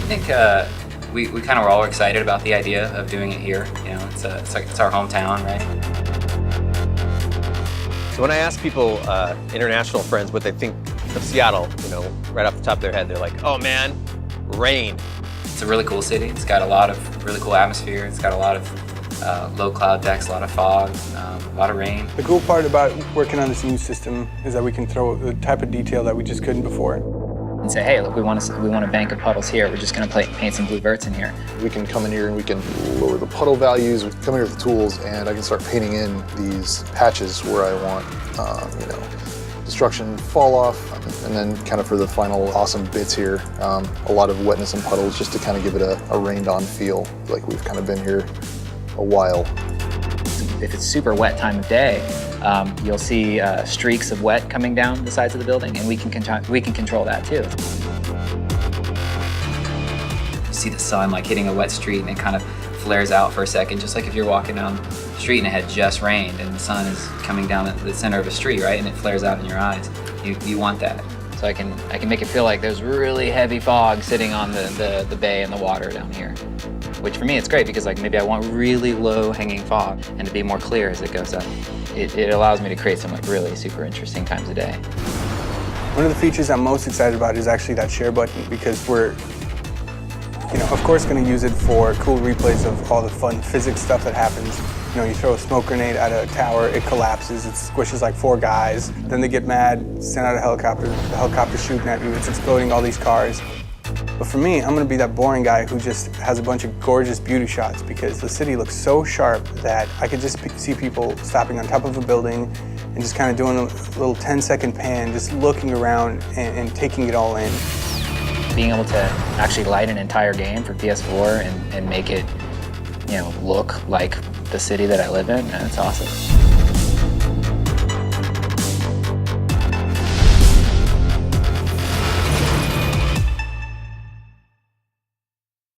I think we kind of were all excited about the idea of doing it here. You know, it's our hometown, right? So when I ask people, international friends, what they think of Seattle, you know, right off the top of their head, they're like, oh man, rain. It's a really cool city. It's got a lot of really cool atmosphere. It's got a lot of low cloud decks, a lot of fog, a lot of rain. The cool part about working on this new system is that we can throw the type of detail that we just couldn't before. And say, hey, look, we want a bank of puddles here. We're just going to paint some blue verts in here. We can come in here and we can lower the puddle values. We can come in here with the tools, and I can start painting in these patches where I want, you know, destruction, fall off, and then kind of for the final awesome bits here, a lot of wetness and puddles just to kind of give it a rained-on feel, like we've kind of been here a while. If it's super wet time of day, you'll see streaks of wet coming down the sides of the building, and we can control that too. You see the sun like hitting a wet street, and it kind of flares out for a second, just like if you're walking down the street and it had just rained and the sun is coming down the center of a street, right? And it flares out in your eyes. You want that. So I can make it feel like there's really heavy fog sitting on the bay and the water down here. Which for me it's great because like maybe I want really low hanging fog and to be more clear as it goes up. It allows me to create some like really super interesting times of day. One of the features I'm most excited about is actually that share button, because we're, you know, of course going to use it for cool replays of all the fun physics stuff that happens. You know, you throw a smoke grenade at a tower, it collapses, it squishes like 4 guys, then they get mad, send out a helicopter, the helicopter's shooting at you, it's exploding all these cars. But for me, I'm going to be that boring guy who just has a bunch of gorgeous beauty shots, because the city looks so sharp that I could just see people stopping on top of a building and just kind of doing a little 10-second pan, just looking around and taking it all in. Being able to actually light an entire game for PS4 and make it, you know, look like the city that I live in, that's awesome.